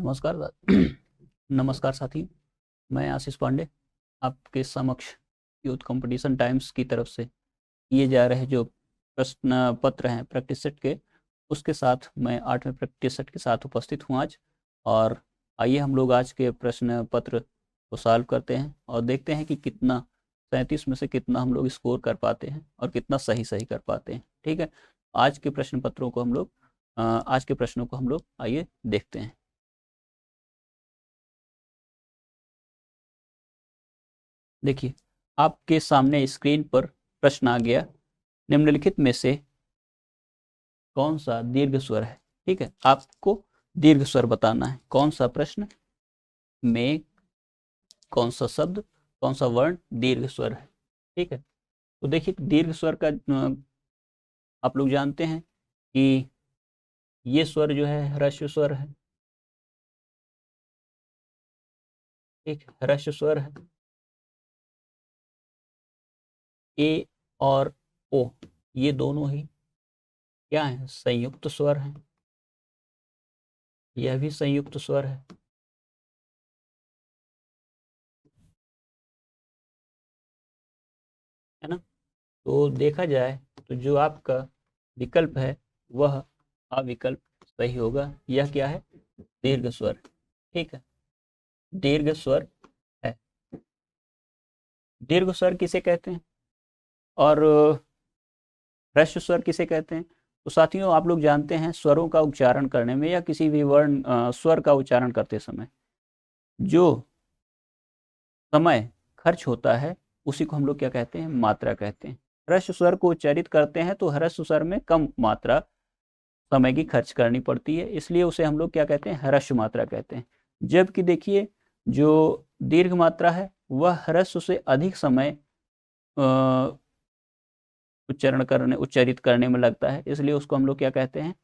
नमस्कार नमस्कार साथी, मैं आशीष पांडे आपके समक्ष यूथ कंपटीशन टाइम्स की तरफ से किए जा रहे जो प्रश्न पत्र हैं प्रैक्टिस सेट के, उसके साथ मैं 8वें प्रैक्टिस सेट के साथ उपस्थित हूँ आज। और आइए हम लोग आज के प्रश्न पत्र को सॉल्व करते हैं और देखते हैं कि कितना 37 में से कितना हम लोग स्कोर कर पाते हैं और कितना सही सही कर पाते हैं। ठीक है, आज के प्रश्न पत्रों को हम लोग आज के प्रश्नों को हम लोग आइए देखते हैं। देखिए, आपके सामने स्क्रीन पर प्रश्न आ गया, निम्नलिखित में से कौन सा दीर्घ स्वर है। ठीक है, आपको दीर्घ स्वर बताना है। कौन सा प्रश्न में कौन सा शब्द कौन सा वर्ण दीर्घ स्वर है। ठीक है, तो देखिए दीर्घ स्वर का आप लोग जानते हैं कि ये स्वर जो है ह्रस्व स्वर है। ठीक, ह्रस्व स्वर है। ए और ओ ये दोनों ही क्या है, संयुक्त स्वर है। यह भी संयुक्त स्वर है ना। तो देखा जाए तो जो आपका विकल्प है वह अविकल्प सही होगा। यह क्या है, दीर्घ स्वर। ठीक है, दीर्घ स्वर है। दीर्घ स्वर किसे कहते हैं और ह्रस्व स्वर किसे कहते हैं। तो साथियों, आप लोग जानते हैं स्वरों का उच्चारण करने में या किसी भी वर्ण स्वर का उच्चारण करते समय जो समय खर्च होता है उसी को हम लोग क्या कहते हैं, मात्रा कहते हैं। ह्रस्व स्वर को उच्चारित करते हैं तो ह्रस्व स्वर में कम मात्रा समय की खर्च करनी पड़ती है, इसलिए उसे हम लोग क्या कहते हैं, ह्रस्व मात्रा कहते हैं। जबकि देखिए जो दीर्घ मात्रा है वह ह्रस्व से अधिक समय उच्चारित करने में लगता है, इसलिए उसको हम लोग क्या कहते हैं,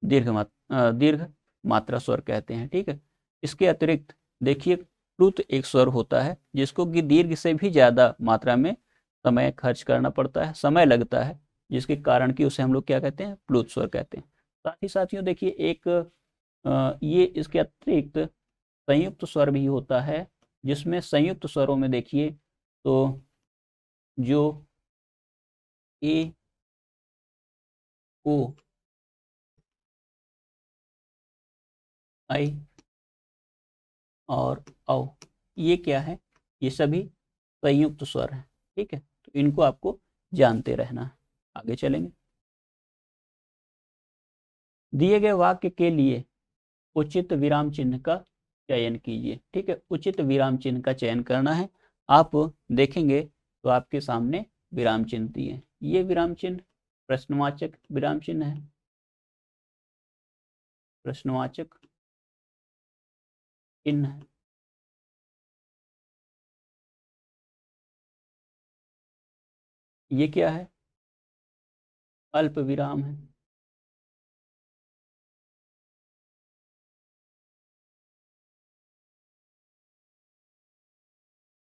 दीर्घ मात्रा स्वर कहते हैं। ठीक है, इसके अतिरिक्त देखिए प्लुत एक स्वर होता है जिसको कि दीर्घ से भी ज़्यादा मात्रा में समय खर्च करना पड़ता है, समय लगता है, जिसके कारण कि उसे हम लोग क्या कहते हैं, प्लुत स्वर कहते हैं। साथ ही साथियों देखिए एक ये इसके अतिरिक्त संयुक्त स्वर भी होता है, जिसमें संयुक्त स्वरों में देखिए तो जो ए ओ आई और औ ये क्या है, ये सभी संयुक्त स्वर हैं। ठीक है, तो इनको आपको जानते रहना है। आगे चलेंगे। दिए गए वाक्य के लिए उचित विराम चिन्ह का चयन कीजिए। ठीक है, उचित विराम चिन्ह का चयन करना है। आप देखेंगे तो आपके सामने विराम चिन्ह दिए हैं। ये विराम चिन्ह प्रश्नवाचक विराम चिन्ह है। प्रश्नवाचक चिन्ह है। ये क्या है, अल्प विराम है।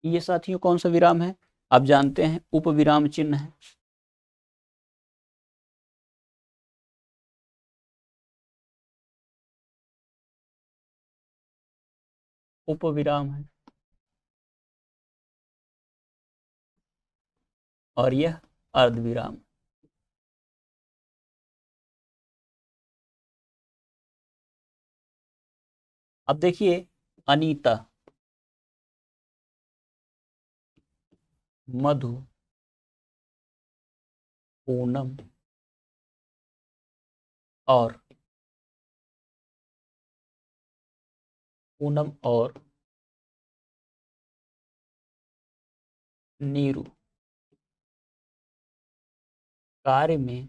ये साथियों कौन सा विराम है, आप जानते हैं, उपविराम चिन्ह है। उपविराम है। और यह अर्धविराम। अब देखिए अनीता, मधु, पूनम और नीरू कार्य में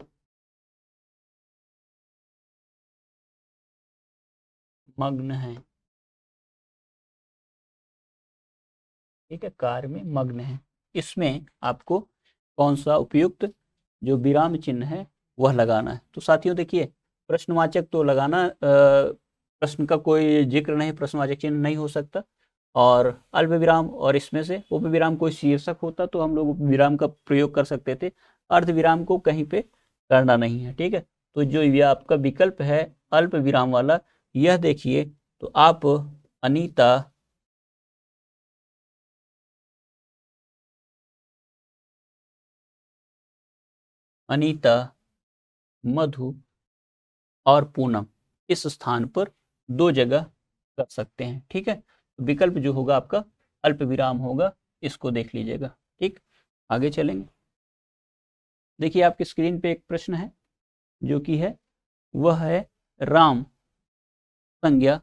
मग्न है। ठीक है, कार्य में मग्न है। इसमें आपको कौन सा उपयुक्त जो विराम चिन्ह है वह लगाना है। तो साथियों देखिए, प्रश्नवाचक तो लगाना, प्रश्न का कोई जिक्र नहीं, प्रश्नवाचक चिन्ह नहीं हो सकता। और अल्प विराम और इसमें से उप विराम कोई शीर्षक होता तो हम लोग उप विराम का प्रयोग कर सकते थे। अर्ध विराम को कहीं पे करना नहीं है। ठीक है, तो जो ये आपका विकल्प है अल्प विराम वाला, यह देखिए तो आप अनीता अनीता मधु और पूनम इस स्थान पर 2 जगह कर सकते हैं। ठीक है, विकल्प जो होगा आपका अल्प विराम होगा, इसको देख लीजिएगा। ठीक, आगे चलेंगे। देखिए आपकी स्क्रीन पे एक प्रश्न है जो कि है, वह है राम संज्ञा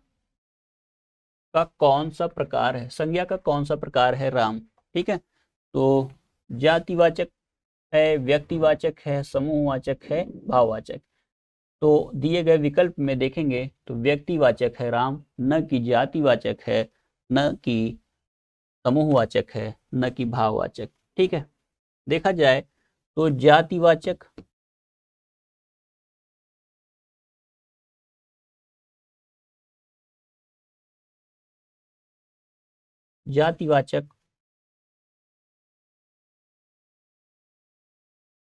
का कौन सा प्रकार है, संज्ञा का कौन सा प्रकार है राम। ठीक है, तो जातिवाचक है, व्यक्तिवाचक है, समूहवाचक है, भाववाचक। तो दिए गए विकल्प में देखेंगे तो व्यक्तिवाचक है राम, न कि जातिवाचक है, न कि समूहवाचक है, न कि भाववाचक। ठीक है, देखा जाए तो जातिवाचक जातिवाचक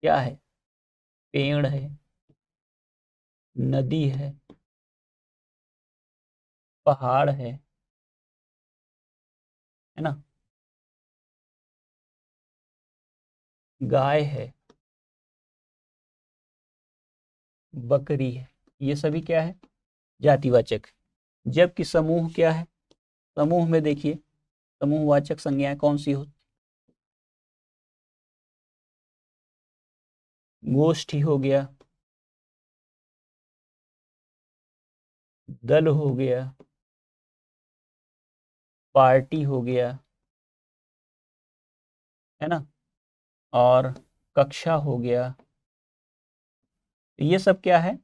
क्या है, पेड़ है, नदी है, पहाड़ है ना, गाय है, बकरी है, ये सभी क्या है, जातिवाचक। जबकि समूह क्या है, समूह में देखिए समूहवाचक संज्ञाएं कौन सी हो, गोष्ठी हो गया, दल हो गया, पार्टी हो गया, है ना, और कक्षा हो गया, ये सब क्या है,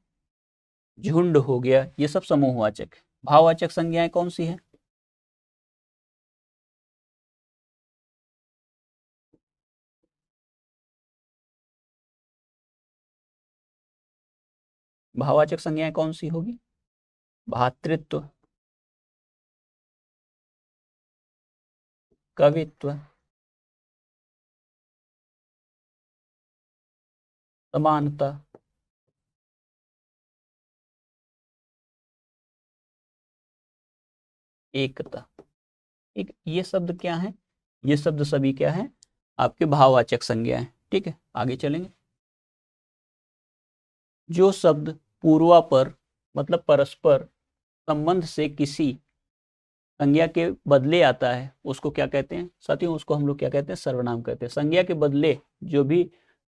झुंड हो गया, ये सब समूहवाचक है। भाववाचक संज्ञाएं कौन सी है, भाववाचक संज्ञाएं कौन सी होगी, भातृत्व, कवित्व, समानता, एकता। ठीक, ये शब्द क्या है, ये शब्द सभी क्या है, आपके भाववाचक संज्ञा है। ठीक है, आगे चलेंगे। जो शब्द पूर्वापर मतलब परस्पर संबंध से किसी संज्ञा के बदले आता है उसको क्या कहते हैं साथियों, उसको हम लोग क्या कहते हैं, सर्वनाम कहते हैं। संज्ञा के बदले जो भी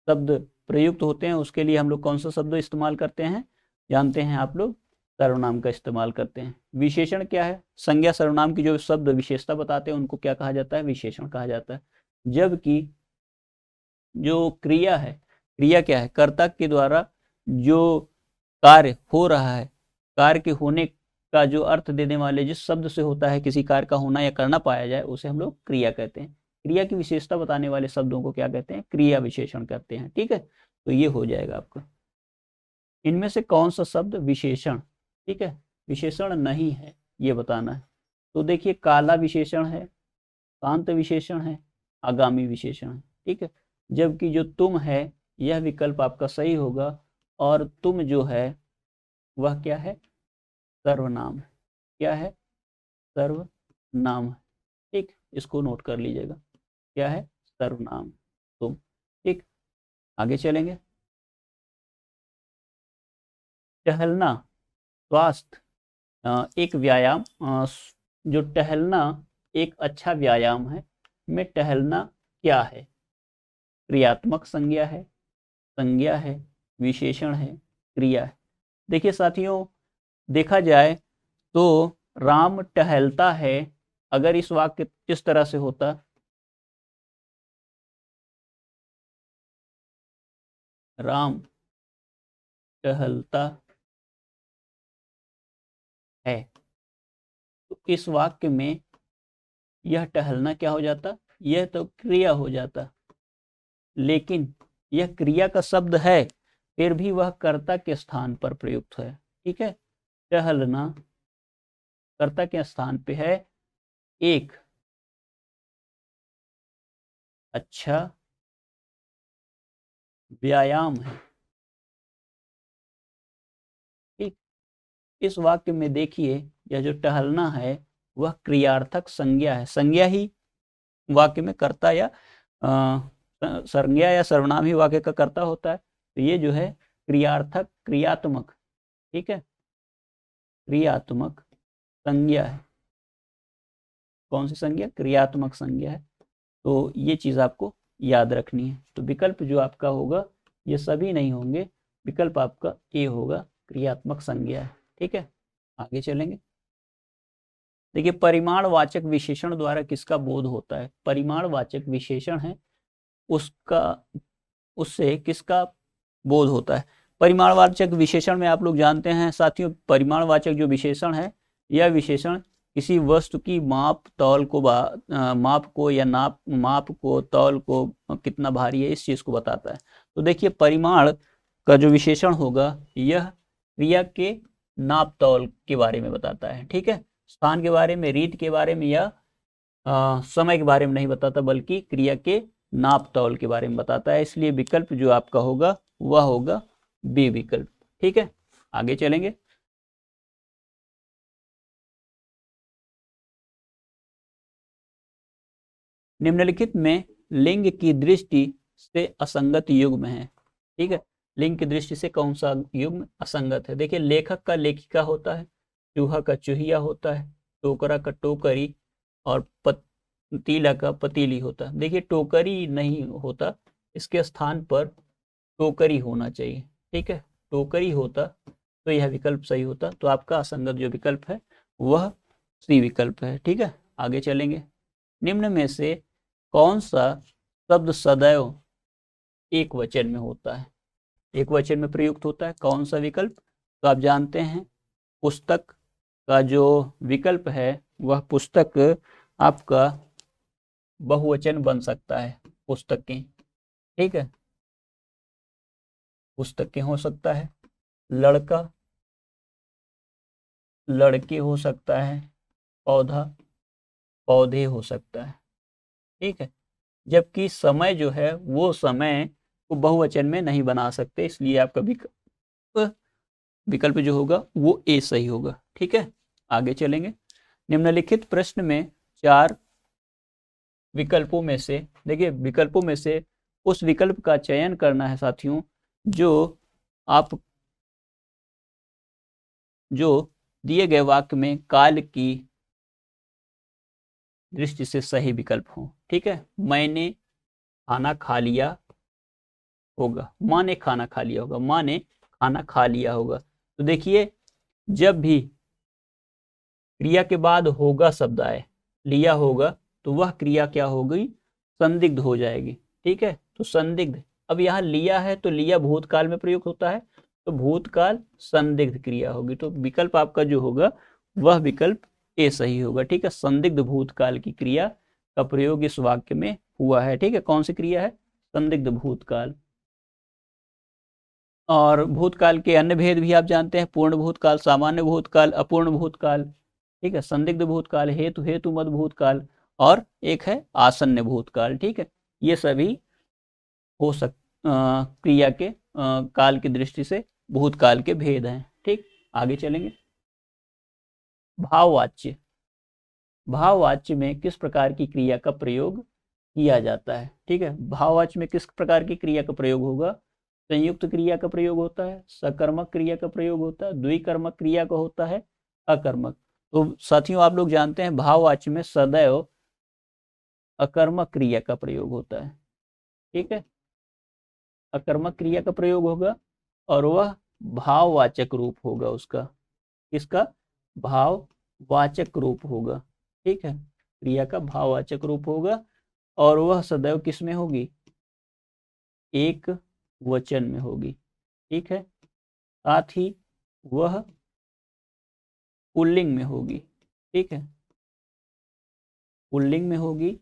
शब्द प्रयुक्त होते हैं उसके लिए हम लोग कौन सा शब्द इस्तेमाल करते हैं, जानते हैं आप लोग, सर्वनाम का इस्तेमाल करते हैं। विशेषण क्या है, संज्ञा सर्वनाम की जो शब्द विशेषता बताते हैं उनको क्या कहा जाता है, विशेषण कहा जाता है। जबकि जो क्रिया है, क्रिया क्या है, कर्ता के द्वारा जो कार्य हो रहा है, कार्य के होने का जो अर्थ देने वाले जिस शब्द से होता है किसी कार्य का होना या करना पाया जाए उसे हम लोग क्रिया कहते हैं। क्रिया की विशेषता बताने वाले शब्दों को क्या कहते हैं, क्रिया विशेषण कहते हैं। ठीक है, तो ये हो जाएगा आपका। इनमें से कौन सा शब्द विशेषण, ठीक है, विशेषण नहीं है, ये बताना है। तो देखिए काला विशेषण है, कांत विशेषण है, आगामी विशेषण है। ठीक है, जबकि जो तुम है यह विकल्प आपका सही होगा, और तुम जो है वह क्या है, सर्वनाम है। क्या है, सर्वनाम है। ठीक, इसको नोट कर लीजिएगा, क्या है, सर्वनाम तुम। ठीक, आगे चलेंगे। टहलना स्वास्थ्य एक व्यायाम, जो टहलना एक अच्छा व्यायाम है, में टहलना क्या है, क्रियात्मक संज्ञा है, विशेषण है, क्रिया है। देखिए साथियों, देखा जाए तो राम टहलता है, अगर इस वाक्य किस तरह से होता, राम टहलता है, तो इस वाक्य में यह टहलना क्या हो जाता, यह तो क्रिया हो जाता। लेकिन यह क्रिया का शब्द है, फिर भी वह कर्ता के स्थान पर प्रयुक्त है। ठीक है, टहलना कर्ता के स्थान पे है, एक अच्छा व्यायाम है। ठीक, इस वाक्य में देखिए यह जो टहलना है वह क्रियार्थक संज्ञा है। संज्ञा ही वाक्य में कर्ता या संज्ञा या सर्वनाम ही वाक्य का कर्ता होता है। तो ये जो है क्रियार्थक क्रियात्मक, ठीक है, क्रियात्मक संज्ञा है। कौन सी संज्ञा? क्रियात्मक संज्ञा है। तो ये चीज आपको याद रखनी है। तो विकल्प जो आपका होगा ये सभी नहीं होंगे, विकल्प आपका ए होगा, क्रियात्मक संज्ञा है। ठीक है, आगे चलेंगे। देखिए, परिमाणवाचक विशेषण द्वारा किसका बोध होता है? परिमाणवाचक विशेषण है उससे किसका बोध होता है? परिमाणवाचक विशेषण में आप लोग जानते हैं साथियों, परिमाणवाचक जो विशेषण है यह विशेषण किसी वस्तु की माप तौल को माप को या माप को तौल को कितना भारी है इस चीज को बताता है। तो देखिए, परिमाण का जो विशेषण होगा यह क्रिया के नाप तौल के बारे में बताता है। ठीक है, स्थान के बारे में, रीत के बारे में या समय के बारे में नहीं बताता, बल्कि क्रिया के नाप तौल के बारे में बताता है। इसलिए विकल्प जो आपका होगा वह होगा बी विकल्प। ठीक है, आगे चलेंगे। निम्नलिखित में लिंग की दृष्टि से असंगत युग्म है। ठीक है, लिंग की दृष्टि से कौन सा युग्म असंगत है? देखिए, लेखक का लेखिका होता है, चूहा का चूहिया होता है, टोकरा का टोकरी और पतीला का पतीली होता है। देखिए, टोकरी नहीं होता, इसके स्थान पर टोकरी होना चाहिए। ठीक है, टोकरी होता तो यह विकल्प सही होता। तो आपका असंगत जो विकल्प है वह सी विकल्प है। ठीक है, आगे चलेंगे। निम्न में से कौन सा शब्द सदैव एक वचन में होता है, एक वचन में प्रयुक्त होता है? कौन सा विकल्प? तो आप जानते हैं पुस्तक का जो विकल्प है वह पुस्तक आपका बहुवचन बन सकता है, पुस्तकें। ठीक है, पुस्तकें हो सकता है, लड़का लड़के हो सकता है, पौधा पौधे हो सकता है। ठीक है, जबकि समय जो है वो समय को बहुवचन में नहीं बना सकते, इसलिए आपका विकल्प जो होगा वो ए सही होगा। ठीक है, आगे चलेंगे। निम्नलिखित प्रश्न में 4 विकल्पों में से, देखिए विकल्पों में से उस विकल्प का चयन करना है साथियों जो दिए गए वाक्य में काल की दृष्टि से सही विकल्प हो। ठीक है, मैंने खाना खा लिया होगा, माँ ने खाना खा लिया होगा, माँ ने खाना खा लिया होगा। तो देखिए, जब भी क्रिया के बाद होगा शब्द आए, लिया होगा, तो वह क्रिया क्या हो गई? संदिग्ध हो जाएगी। ठीक है, तो संदिग्ध, अब यहाँ लिया है तो लिया भूतकाल में प्रयुक्त होता है, तो भूतकाल संदिग्ध क्रिया होगी। तो विकल्प आपका जो होगा वह विकल्प ए सही होगा। ठीक है, संदिग्ध भूतकाल की क्रिया का प्रयोग इस वाक्य में हुआ है। ठीक है, कौन सी क्रिया है? संदिग्ध भूतकाल। और भूतकाल के अन्य भेद भी आप जानते हैं, पूर्ण भूतकाल, सामान्य भूतकाल, अपूर्ण भूतकाल। ठीक है, संदिग्ध भूतकाल, हेतु मद भूतकाल, और एक है आसन्न भूतकाल। ठीक है, ये सभी हो क्रिया के काल की दृष्टि से भूतकाल के भेद हैं। ठीक, आगे चलेंगे। भाववाच्य, भाववाच्य में किस प्रकार की क्रिया का प्रयोग किया जाता है? ठीक है, भाववाच्य में किस प्रकार की क्रिया का प्रयोग होगा? संयुक्त क्रिया का प्रयोग होता है, सकर्मक क्रिया का प्रयोग होता है, द्विकर्मक क्रिया का होता है, अकर्मक। तो साथियों, आप लोग जानते हैं भाववाच्य में सदैव अकर्मक क्रिया का प्रयोग होता है। ठीक है, अकर्मक क्रिया का प्रयोग होगा और वह भाववाचक रूप होगा उसका। किसका? भाववाचक रूप होगा। ठीक है, क्रिया का भाववाचक रूप होगा और वह सदैव किस में होगी? एक वचन में होगी। ठीक है, साथ ही वह पुल्लिंग में होगी। ठीक है, पुल्लिंग में होगी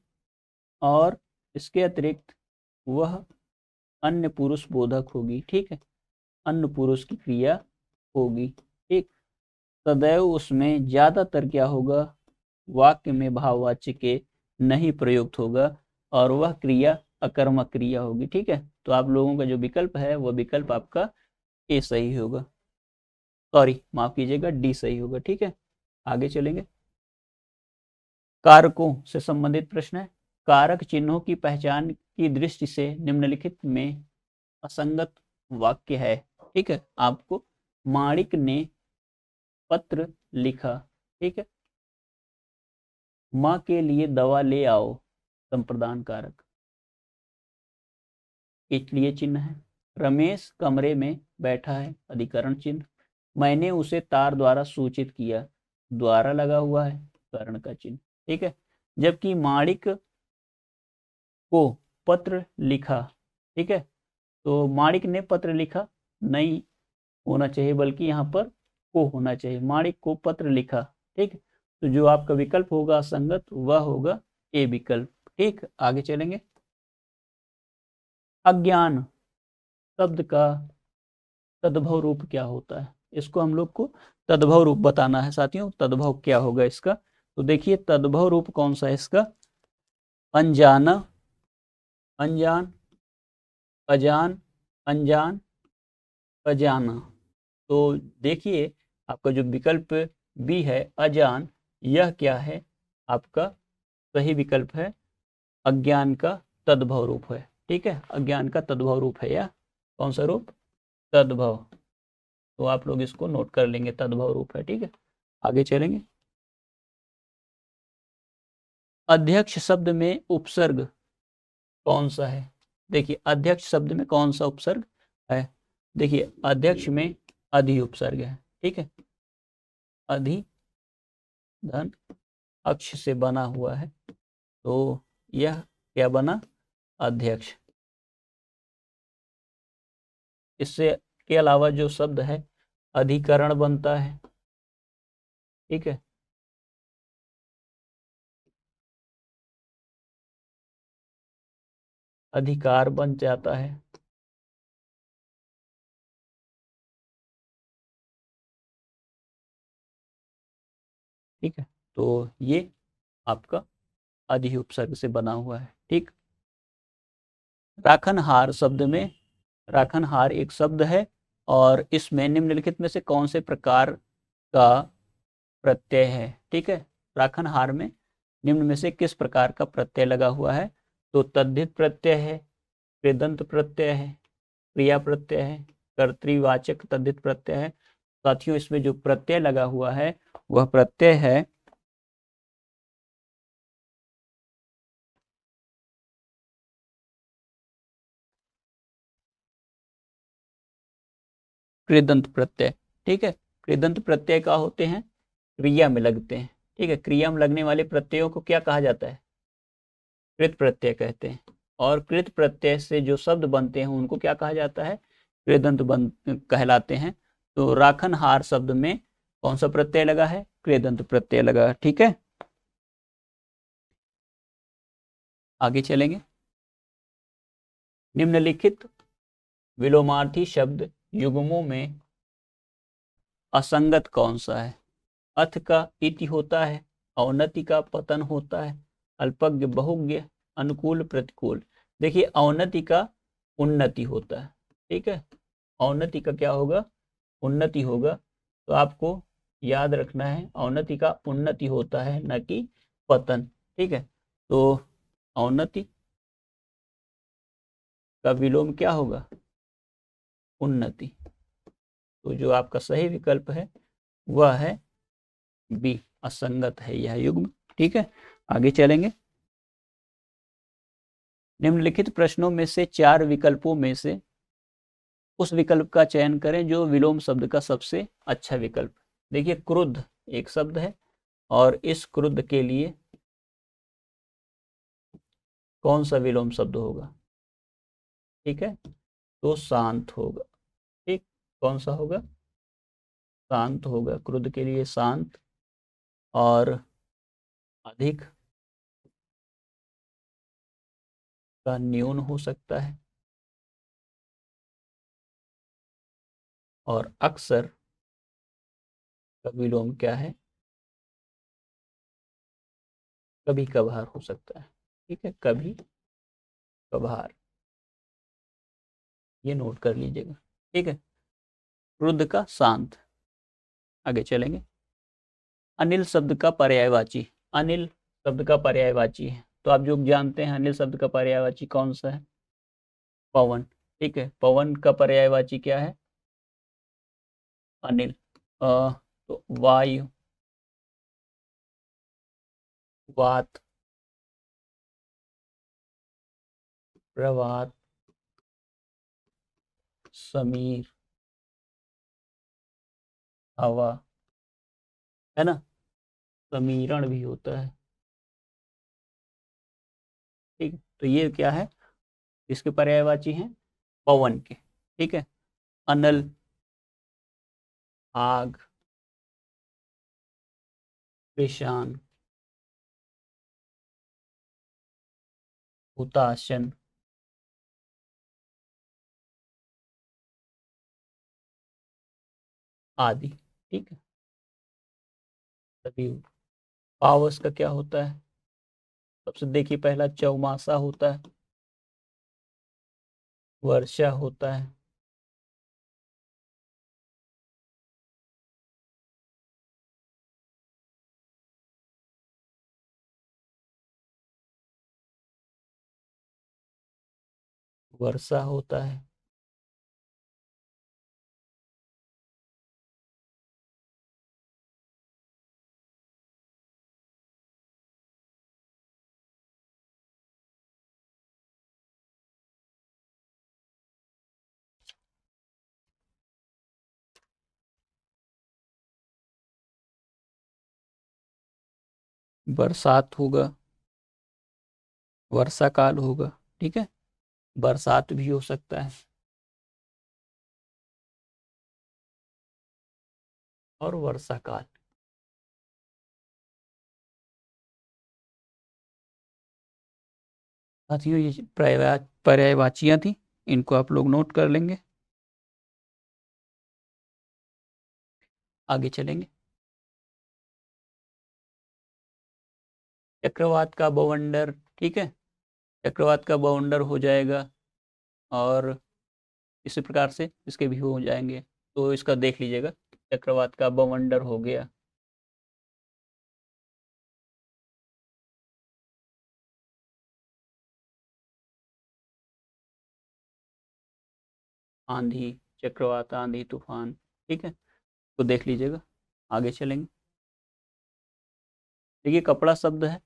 और इसके अतिरिक्त वह अन्य पुरुष बोधक होगी। ठीक है, अन्य पुरुष की क्रिया होगी। ठीक, सदैव उसमें ज्यादातर क्या होगा? वाक्य में भाववाच्य के नहीं प्रयुक्त होगा और वह क्रिया अकर्मक क्रिया होगी। ठीक है, तो आप लोगों का जो विकल्प है वह विकल्प आपका ए सही होगा, सॉरी माफ कीजिएगा, डी सही होगा। ठीक है, आगे चलेंगे। कारकों से संबंधित प्रश्न है। कारक चिन्हों की पहचान की दृष्टि से निम्नलिखित में असंगत वाक्य है। ठीक है, आपको माणिक ने पत्र लिखा, ठीक है, माँ के लिए दवा ले आओ, संप्रदान कारक, इसलिए चिन्ह है। रमेश कमरे में बैठा है, अधिकरण चिन्ह। मैंने उसे तार द्वारा सूचित किया, द्वारा लगा हुआ है, करण का चिन्ह। ठीक है, जबकि माणिक को पत्र लिखा, ठीक है, तो माणिक ने पत्र लिखा नहीं होना चाहिए, बल्कि यहाँ पर को होना चाहिए। माणिक को पत्र लिखा, ठीक, तो जो आपका विकल्प होगा असंगत वह होगा ए विकल्प। ठीक, आगे चलेंगे। अज्ञान शब्द का तद्भव रूप क्या होता है, इसको हम लोग को तद्भव रूप बताना है साथियों। तद्भव क्या होगा इसका, तो देखिए तद्भव रूप कौन सा है इसका। अनजाना, अनजान, अजान, अनजान, अजाना। तो देखिए आपका जो विकल्प बी है अजान, यह क्या है, आपका सही विकल्प है, अज्ञान का तद्भव रूप है। ठीक है, अज्ञान का तद्भव रूप है यह। कौन सा रूप, तद्भव। तो आप लोग इसको नोट कर लेंगे, तद्भव रूप है। ठीक है, आगे चलेंगे। अध्यक्ष शब्द में उपसर्ग कौन सा है। देखिए अध्यक्ष शब्द में कौन सा उपसर्ग है, देखिए अध्यक्ष में अधि उपसर्ग है। ठीक है, अधि धन अक्ष से बना हुआ है, तो यह क्या बना, अध्यक्ष। इससे के अलावा जो शब्द है अधिकरण बनता है। ठीक है, अधिकार बन जाता है। ठीक है, तो ये आपका अधि उपसर्ग से बना हुआ है। ठीक, राखनहार शब्द में, राखनहार एक शब्द है और इसमें निम्नलिखित में से कौन से प्रकार का प्रत्यय है। ठीक है, राखनहार में निम्न में से किस प्रकार का प्रत्यय लगा हुआ है, तो तद्धित प्रत्यय है, कृदंत प्रत्यय है, क्रिया प्रत्यय है, कर्तृवाचक तद्धित प्रत्यय है। साथियों इसमें जो प्रत्यय लगा हुआ है वह प्रत्यय है कृदंत प्रत्यय। ठीक है, कृदंत प्रत्यय का होते हैं, क्रिया में लगते हैं। ठीक है, क्रिया में लगने वाले प्रत्ययों को क्या कहा जाता है, कृत प्रत्यय कहते हैं। और कृत प्रत्यय से जो शब्द बनते हैं उनको क्या कहा जाता है, कृदंत बन कहलाते हैं। तो राखनहार शब्द में कौन सा प्रत्यय लगा है, कृदंत प्रत्यय लगा है। ठीक है, आगे चलेंगे। निम्नलिखित विलोमार्थी शब्द युग्मों में असंगत कौन सा है। अथ का इति होता है, औन्नति का पतन होता है, अल्पज्ञ बहुज्ञ, अनुकूल प्रतिकूल। देखिए औन्नति का उन्नति होता है। ठीक है, औन्नति का क्या होगा, उन्नति होगा। तो आपको याद रखना है औन्नति का उन्नति होता है, न कि पतन। ठीक है, तो औन्नति का विलोम क्या होगा, उन्नति। तो जो आपका सही विकल्प है वह है बी, असंगत है यह युग्म। ठीक है, आगे चलेंगे। निम्नलिखित प्रश्नों में से 4 विकल्पों में से उस विकल्प का चयन करें जो विलोम शब्द का सबसे अच्छा विकल्प। देखिए क्रुद्ध एक शब्द है और इस क्रुद्ध के लिए कौन सा विलोम शब्द होगा, ठीक है, तो शांत होगा। ठीक, कौन सा होगा, शांत होगा। क्रुद्ध के लिए शांत और अधिक का न्यून हो सकता है, और अक्सर का विलोम क्या है, कभी कभार हो सकता है। ठीक है, कभी कभार, ये नोट कर लीजिएगा। ठीक है, क्रुद्ध का शांत। आगे चलेंगे। अनिल शब्द का पर्यायवाची, अनिल शब्द का पर्यायवाची है, तो आप जो जानते हैं अनिल शब्द का पर्यायवाची कौन सा है? पवन। ठीक है, पवन का पर्यायवाची क्या है? अनिल। तो वायु, वात, प्रभात, समीर, हवा, है ना, समीरण भी होता है। ठीक, तो ये क्या है? इसके पर्यायवाची हैं पवन के। ठीक है, अनल, आग, पेशान, हुताशन, आदि। ठीक है, सभी। पावस का क्या होता है? सबसे देखिए, पहला चौमासा होता है, वर्षा होता है, वर्षा होता है, बरसात होगा, वर्षा काल होगा। ठीक है, बरसात भी हो सकता है, और वर्षा काल। साथियों, ये पर्यायवाचियां थी, इनको आप लोग नोट कर लेंगे। आगे चलेंगे। चक्रवात का बवंडर। ठीक है, चक्रवात का बवंडर हो जाएगा, और इसी प्रकार से इसके भी हो जाएंगे, तो इसका देख लीजिएगा। चक्रवात का बवंडर हो गया, आंधी, चक्रवात, आंधी, तूफान। ठीक है, तो देख लीजिएगा। आगे चलेंगे। देखिए, कपड़ा शब्द है,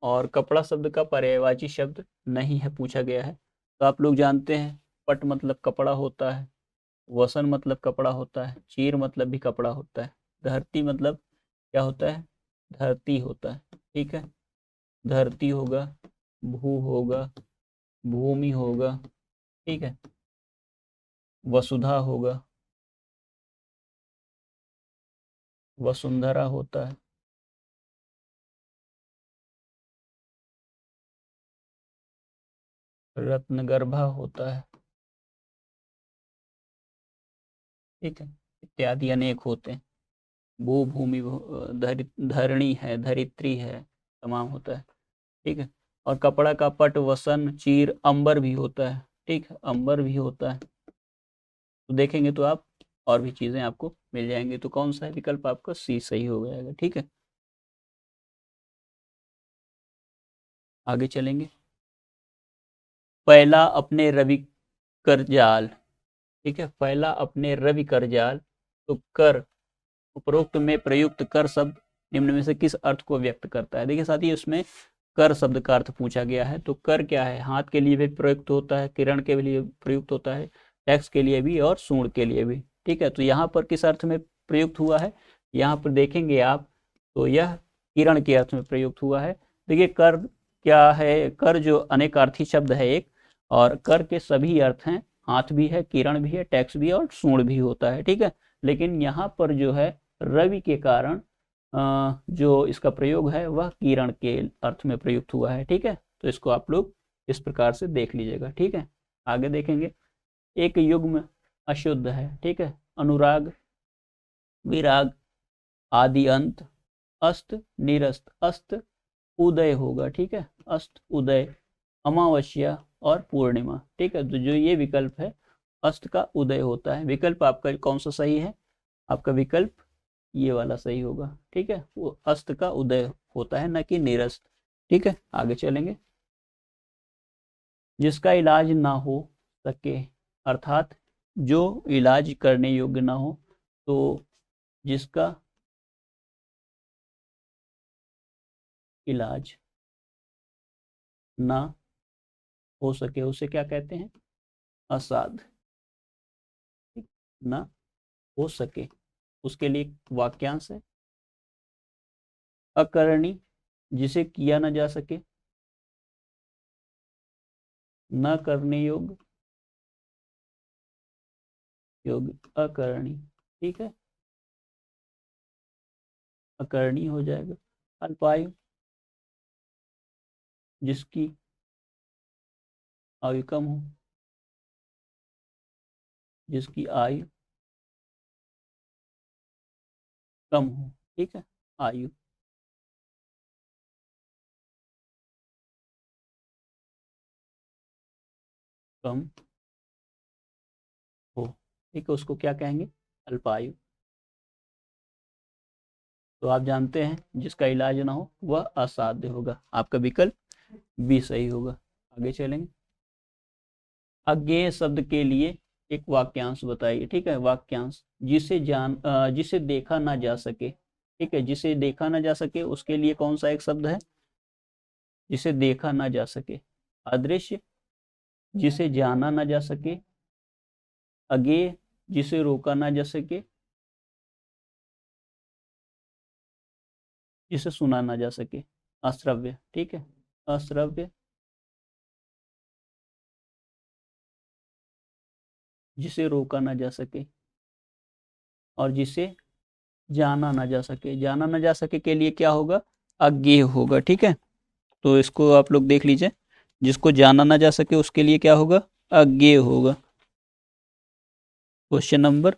और कपड़ा शब्द का पर्यायवाची शब्द नहीं है पूछा गया है, तो आप लोग जानते हैं पट मतलब कपड़ा होता है, वसन मतलब कपड़ा होता है, चीर मतलब भी कपड़ा होता है, धरती मतलब क्या होता है? धरती होता है। ठीक है, धरती होगा, भू होगा, भूमि होगा। ठीक है, वसुधा होगा, वसुंधरा होता है, रत्नगर्भा होता है। ठीक है, इत्यादि अनेक होते हैं। भू, भूमि, धरणी है, धरित्री है, तमाम होता है। ठीक है, और कपड़ा का पट, वसन, चीर, अंबर भी होता है। ठीक है, अंबर भी होता है। तो देखेंगे तो आप और भी चीजें आपको मिल जाएंगी, तो कौन सा है विकल्प आपका? सी सही हो जाएगा। ठीक है, आगे चलेंगे। पहला अपने रवि कर जाल। ठीक है, पहला अपने रवि कर जाल। तो कर, उपरोक्त में प्रयुक्त कर शब्द निम्न में से किस अर्थ को व्यक्त करता है? देखिए साथी, इसमें कर शब्द का अर्थ पूछा गया है, तो कर क्या है? हाथ के लिए भी प्रयुक्त होता है, किरण के लिए प्रयुक्त होता है, टैक्स के लिए भी, और सूंड के लिए भी। ठीक है, तो यहाँ पर किस अर्थ में प्रयुक्त हुआ है? यहाँ पर देखेंगे आप, तो यह किरण के अर्थ में प्रयुक्त हुआ है। देखिए, कर क्या है? कर जो अनेकार्थी शब्द है एक, और कर के सभी अर्थ हैं, हाथ भी है, किरण भी है, टैक्स भी है, और सूंड भी होता है। ठीक है, लेकिन यहाँ पर जो है रवि के कारण जो इसका प्रयोग है वह किरण के अर्थ में प्रयुक्त हुआ है। ठीक है, तो इसको आप लोग इस प्रकार से देख लीजिएगा। ठीक है, आगे देखेंगे। एक युग्म अशुद्ध है। ठीक है, अनुराग, विराग, आदि, अंत, अस्त, निरस्त। अस्त उदय होगा। ठीक है, अस्त उदय, अमावस्या और पूर्णिमा। ठीक है, तो जो ये विकल्प है, अस्त का उदय होता है। विकल्प आपका कौन सा सही है? आपका विकल्प ये वाला सही होगा। ठीक है, वो अस्त का उदय होता है, न कि निरस्त। ठीक है, आगे चलेंगे। जिसका इलाज ना हो सके, अर्थात जो इलाज करने योग्य ना हो, तो जिसका इलाज ना हो सके उसे क्या कहते हैं? असाध्य। ना हो सके, उसके लिए वाक्यांश है अकरणी, जिसे किया ना जा सके, न करने योग्य, योग्य अकरणी। ठीक है, अकरणी हो जाएगा। अल्पायु, जिसकी आयु कम हो, जिसकी आयु कम हो। ठीक है, आयु कम हो। ठीक है, उसको क्या कहेंगे? अल्पायु। तो आप जानते हैं जिसका इलाज ना हो वह असाध्य होगा। आपका विकल्प बी सही होगा। आगे चलेंगे। अज्ञेय शब्द के लिए एक वाक्यांश बताइए। ठीक है, वाक्यांश। जिसे देखा ना जा सके। ठीक है, जिसे देखा ना जा सके उसके लिए कौन सा एक शब्द है? जिसे देखा ना जा सके, अदृश्य। जिसे जाना ना जा सके, अज्ञेय। जिसे रोका ना जा सके, जिसे सुना ना जा सके, अश्रव्य। ठीक है, अश्रव्य। जिसे रोका ना जा सके और जिसे जाना ना जा सके। जाना ना जा सके के लिए क्या होगा? अज्ञेय होगा। ठीक है, तो इसको आप लोग देख लीजिए। जिसको जाना ना जा सके उसके लिए क्या होगा? अज्ञेय होगा। क्वेश्चन नंबर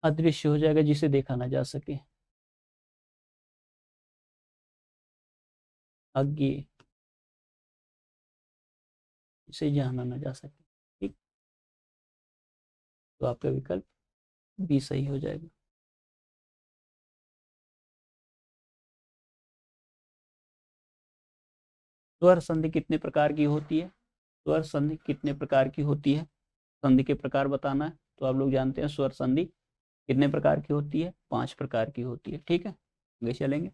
अदृश्य हो जाएगा, जिसे देखा ना जा सके। अज्ञेय, जिसे जाना ना जा सके। ठीक, तो आपका विकल्प बी सही हो जाएगा। स्वर संधि कितने प्रकार की होती है? स्वर संधि कितने प्रकार की होती है? संधि के प्रकार बताना है। तो आप लोग जानते हैं स्वर संधि कितने प्रकार की होती है? 5 प्रकार की होती है। ठीक है, आगे चलेंगे।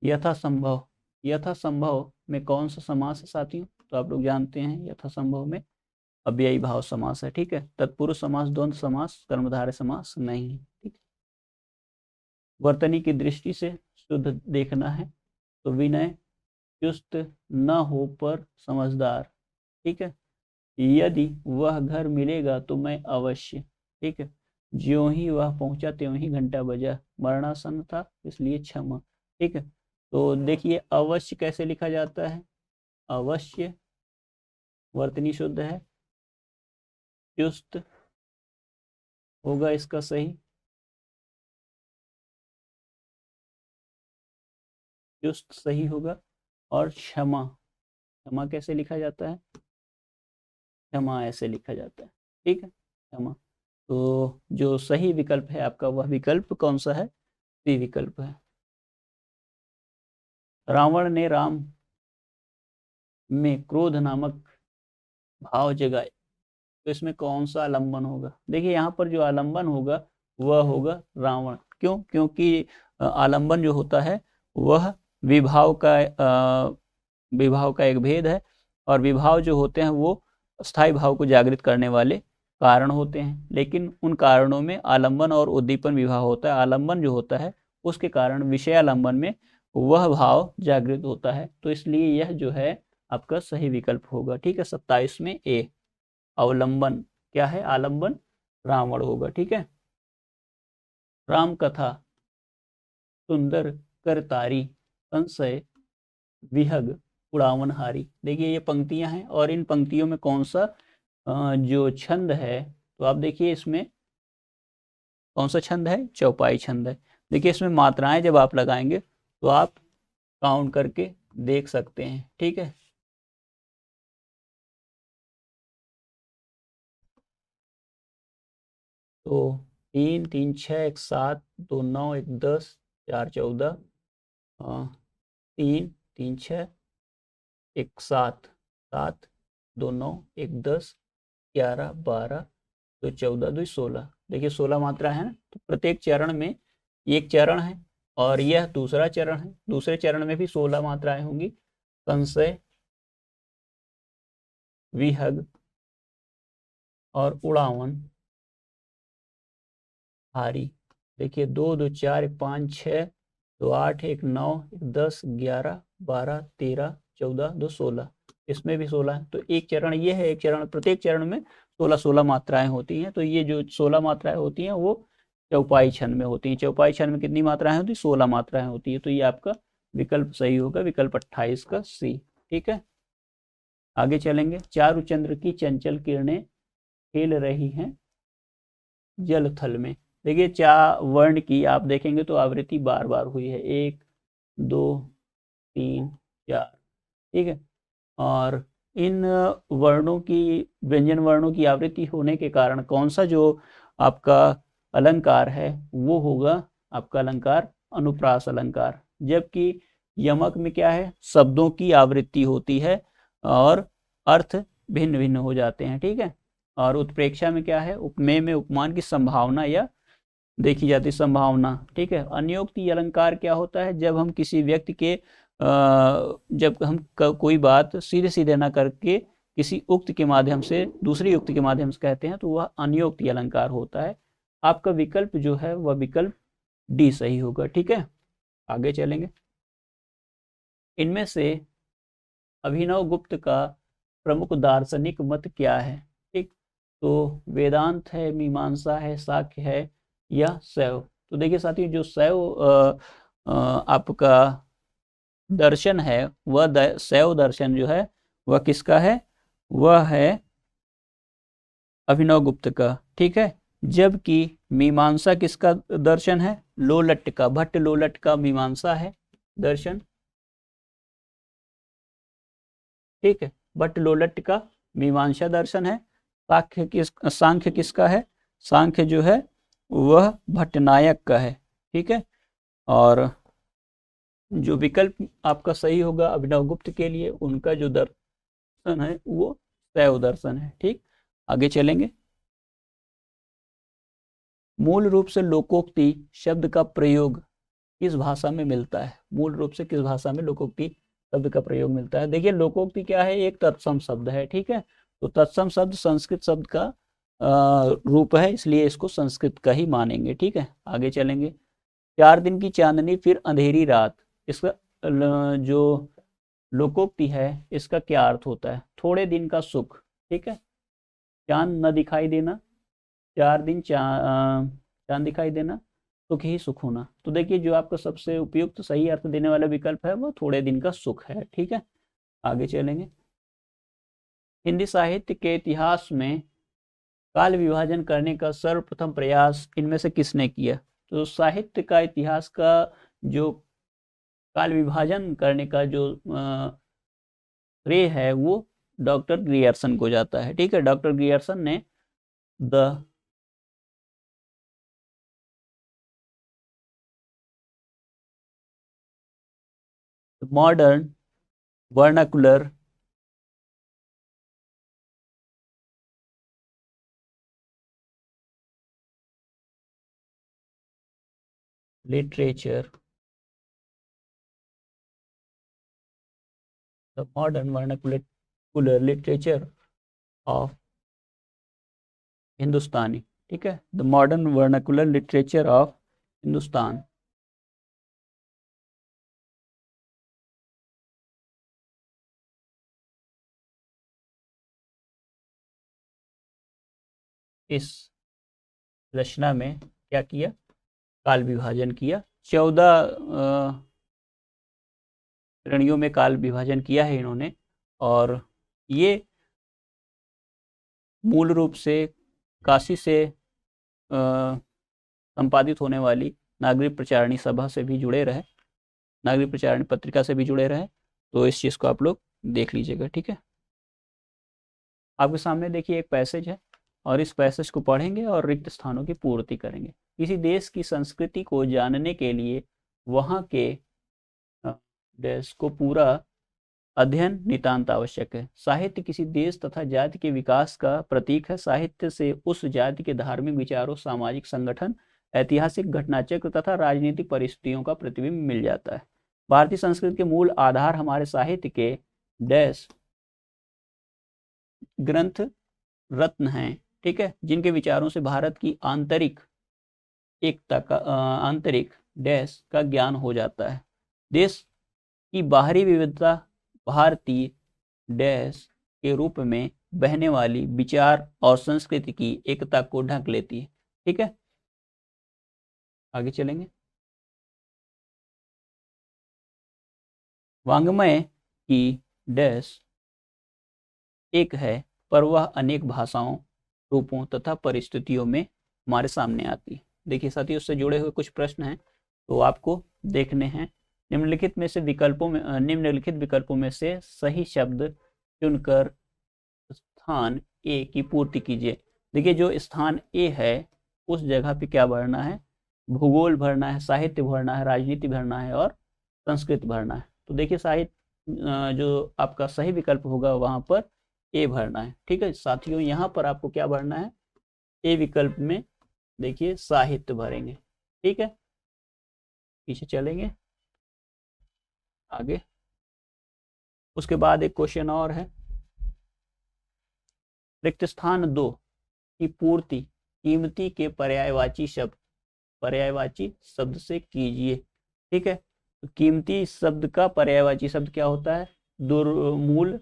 यथासंभव, यथासंभव में कौन सा समास है साथियों? तो आप लोग जानते हैं यथासंभव में अव्ययी भाव समास है। ठीक है, तत्पुरुष समास, द्वंद्व समास, कर्मधारय समास नहीं है। ठीक, वर्तनी की दृष्टि से शुद्ध देखना है तो विनय, चुस्त न हो पर समझदार। ठीक है, यदि वह घर मिलेगा तो मैं अवश्य। ठीक है, ज्यों ही वह पहुंचा त्यों ही घंटा बजा, मरणासन था इसलिए क्षमा। ठीक है, तो देखिए अवश्य कैसे लिखा जाता है? अवश्य वर्तनी शुद्ध है, चुस्त होगा इसका सही, चुस्त सही होगा। और क्षमा, क्षमा कैसे लिखा जाता है? क्षमा ऐसे लिखा जाता है। ठीक है, क्षमा। तो जो सही विकल्प है आपका वह विकल्प कौन सा है? सी विकल्प है। रावण ने राम में क्रोध नामक भाव जगाए, तो इसमें कौन सा आलंबन होगा? देखिए यहाँ पर जो आलंबन होगा वह होगा रावण। क्यों? क्योंकि आलंबन जो होता है वह विभाव का एक भेद है, और विभाव जो होते हैं वो स्थायी भाव को जागृत करने वाले कारण होते हैं। लेकिन उन कारणों में आलंबन और उद्दीपन विभाव होता है। आलंबन जो होता है उसके कारण विषयालंबन में वह भाव जागृत होता है। तो इसलिए यह जो है आपका सही विकल्प होगा। ठीक है, 27 में ए। अवलंबन क्या है? आलंबन रावण होगा। ठीक है, राम कथा सुंदर करतारी, संशय विहग उड़ावनहारी। देखिए ये पंक्तियां हैं, और इन पंक्तियों में कौन सा जो छंद है, तो आप देखिए इसमें कौन सा छंद है? चौपाई छंद है। देखिए इसमें मात्राएं जब आप लगाएंगे तो आप काउंट करके देख सकते हैं। ठीक है, तो 3 3 6 1 7 2 9 1 10 4 14, 3 3 6 1 7 7 2 9 1 10 11 12 2 14 2 16। देखिए 16 मात्रा है ना, तो प्रत्येक चरण में एक चरण है और यह दूसरा चरण है। दूसरे चरण में भी 16 मात्राएं होंगी। संशय, विहग और उड़ावन, हारी। देखिए 2 2 4 1 5 6 2 8 1 9 1 10 11 12 13 14 2 16। इसमें भी 16 है। तो एक चरण ये है, एक चरण, प्रत्येक चरण में 16 मात्राएं होती हैं। तो ये जो 16 मात्राएं होती हैं वो चौपाई छंद में होती हैं। चौपाई छंद में कितनी मात्राएं होती हैं? 16 मात्राएं होती है। तो ये आपका विकल्प सही होगा, विकल्प 28 का सी। ठीक है, आगे चलेंगे। चारुचंद्र की चंचल किरणें खेल रही हैं जल थल में। देखिए चा वर्ण की आप देखेंगे तो आवृत्ति बार बार हुई है, 1 2 3 4। ठीक है, और इन वर्णों की, व्यंजन वर्णों की आवृत्ति होने के कारण कौन सा जो आपका अलंकार है वो होगा आपका अलंकार अनुप्रास अलंकार। जबकि यमक में क्या है, शब्दों की आवृत्ति होती है और अर्थ भिन्न भिन्न हो जाते हैं। ठीक है, और उत्प्रेक्षा में क्या है, उपमेय में उपमान की संभावना या देखी जाती संभावना। ठीक है, अन्योक्ति अलंकार क्या होता है, जब हम किसी व्यक्ति के जब हम कोई बात सीधे सीधे ना करके किसी उक्त के माध्यम से दूसरी उक्त के माध्यम से कहते हैं तो वह अन्योक्ति अलंकार होता है। आपका विकल्प जो है वह विकल्प डी सही होगा। ठीक है, आगे चलेंगे। इनमें से अभिनव गुप्त का प्रमुख दार्शनिक मत क्या है? ठीक, तो वेदांत है, मीमांसा है, साक्य है या शैव। तो देखिए साथियों, जो शैव आपका दर्शन है वह शैव दर्शन जो है वह किसका है? वह है अभिनव गुप्त का। ठीक है, जबकि मीमांसा किसका दर्शन है? लोलट का, भट्ट लोलट का मीमांसा है दर्शन। ठीक है, भट्ट लोलट का मीमांसा दर्शन है। सांख्य किसका है? सांख्य जो है वह भट्टनायक का है। ठीक है, और जो विकल्प आपका सही होगा अभिनव गुप्त के लिए, उनका जो दर्शन है वो शैव दर्शन है। ठीक, आगे चलेंगे। मूल रूप से लोकोक्ति शब्द का प्रयोग किस भाषा में मिलता है? मूल रूप से किस भाषा में लोकोक्ति शब्द का प्रयोग मिलता है? देखिए लोकोक्ति क्या है, एक तत्सम शब्द है। ठीक है, तो तत्सम शब्द संस्कृत शब्द का रूप है, इसलिए इसको संस्कृत का ही मानेंगे। ठीक है, आगे चलेंगे। 4 दिन की चांदनी फिर अंधेरी रात, इसका जो लोकोक्ति है इसका क्या अर्थ होता है? थोड़े दिन का सुख। ठीक है, चांद न दिखाई देना, 4 दिन चांद दिखाई देना, सुख ही सुख होना। तो देखिए जो आपका सबसे उपयुक्त सही अर्थ देने वाला विकल्प है वो थोड़े दिन का सुख है। ठीक है, आगे चलेंगे। हिंदी साहित्य के इतिहास में काल विभाजन करने का सर्वप्रथम प्रयास इनमें से किसने किया? तो साहित्य का इतिहास का जो काल विभाजन करने का जो श्रेय है वो डॉक्टर ग्रियर्सन को जाता है। ठीक है, डॉक्टर ग्रियर्सन ने the modern vernacular literature, the modern vernacular literature of Hindustani. ठीक है, the modern vernacular literature of Hindustan. इस रचना में क्या किया? काल विभाजन किया। 14 श्रेणियों में काल विभाजन किया है इन्होंने, और ये मूल रूप से काशी से संपादित होने वाली नागरिक प्रचारणी सभा से भी जुड़े रहे। नागरिक प्रचार पत्रिका से भी जुड़े रहे, तो इस चीज़ को आप लोग देख लीजिएगा। ठीक है, आपके सामने देखिए एक पैसेज है और इस पैसेज को पढ़ेंगे और रिक्त स्थानों की पूर्ति करेंगे। किसी देश की संस्कृति को जानने के लिए वहाँ के देश को पूरा अध्ययन नितांत आवश्यक है। साहित्य किसी देश तथा जाति के विकास का प्रतीक है। साहित्य से उस जाति के धार्मिक विचारों, सामाजिक संगठन, ऐतिहासिक घटनाचक्र तथा राजनीतिक परिस्थितियों का प्रतिबिंब मिल जाता है। भारतीय संस्कृति के मूल आधार हमारे साहित्य के डैश ग्रंथ रत्न हैं, ठीक है, जिनके विचारों से भारत की आंतरिक एकता का आंतरिक डैश का ज्ञान हो जाता है। देश की बाहरी विविधता भारतीय डैश के रूप में बहने वाली विचार और संस्कृति की एकता को ढक लेती है। ठीक है, आगे चलेंगे। वांग्मय की डैश एक है, पर वह अनेक भाषाओं, रूपों तथा परिस्थितियों में हमारे सामने आती है। देखिए साथियों, उससे जुड़े हुए कुछ प्रश्न हैं तो आपको देखने हैं। निम्नलिखित विकल्पों में से सही शब्द चुनकर स्थान ए की पूर्ति कीजिए। देखिए जो स्थान ए है उस जगह पे क्या भरना है, भूगोल भरना है, साहित्य भरना है, राजनीति भरना है और संस्कृत भरना है। तो देखिए साहित्य जो आपका सही विकल्प होगा वहां पर ए भरना है। ठीक है साथियों, यहाँ पर आपको क्या भरना है, ए विकल्प में देखिए साहित्य भरेंगे। ठीक है, पीछे चलेंगे आगे। उसके बाद एक क्वेश्चन और है, रिक्त स्थान 2 की पूर्ति कीमती के पर्यायवाची शब्द से कीजिए। ठीक है, तो कीमती शब्द का पर्यायवाची शब्द क्या होता है, दुर्मूल्य,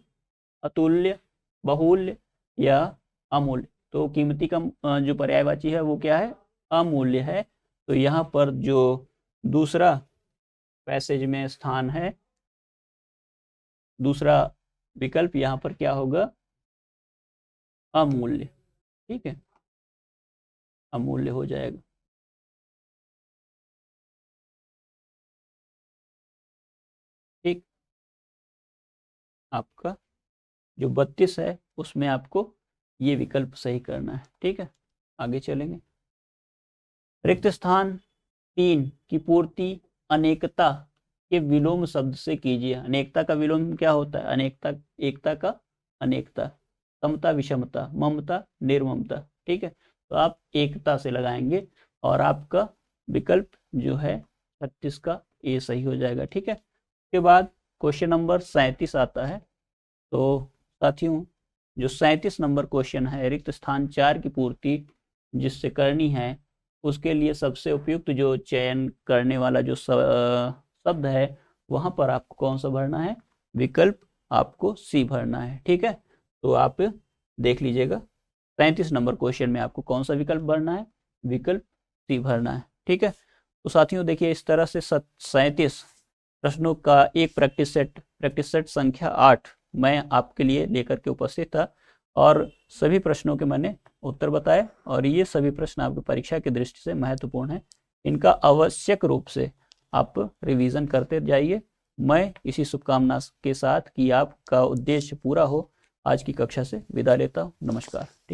अतुल्य, बहुल्य या अमूल्य। तो कीमती का जो पर्यायवाची है वो क्या है, अमूल्य है। तो यहाँ पर जो दूसरा पैसेज में स्थान है, दूसरा विकल्प यहाँ पर क्या होगा, अमूल्य। ठीक है, अमूल्य हो जाएगा। ठीक, आपका जो 32 है उसमें आपको ये विकल्प सही करना है। ठीक है, आगे चलेंगे। रिक्त स्थान 3 की पूर्ति अनेकता के विलोम शब्द से कीजिए। अनेकता का विलोम क्या होता है, अनेकता, एकता का अनेकता, समता विषमता, ममता निर्ममता। ठीक है, तो आप एकता से लगाएंगे और आपका विकल्प जो है 36 का ए सही हो जाएगा। ठीक है, उसके बाद क्वेश्चन नंबर 37 आता है। तो साथियों जो 37 नंबर क्वेश्चन है, रिक्त स्थान 4 की पूर्ति जिससे करनी है उसके लिए सबसे उपयुक्त जो चयन करने वाला जो शब्द है वहां पर आपको कौन सा भरना है, विकल्प आपको सी भरना है। ठीक है, तो आप देख लीजिएगा 37 नंबर क्वेश्चन में आपको कौन सा विकल्प भरना है, विकल्प सी भरना है। ठीक है, तो साथियों देखिए इस तरह से 37 प्रश्नों का एक प्रैक्टिस सेट संख्या 8 मैं आपके लिए लेकर के उपस्थित था और सभी प्रश्नों के मैंने उत्तर बताए और ये सभी प्रश्न आपकी परीक्षा की दृष्टि से महत्वपूर्ण है। इनका आवश्यक रूप से आप रिवीजन करते जाइए। मैं इसी शुभकामना के साथ कि आपका उद्देश्य पूरा हो आज की कक्षा से विदा लेता हूँ। नमस्कार। ठीक।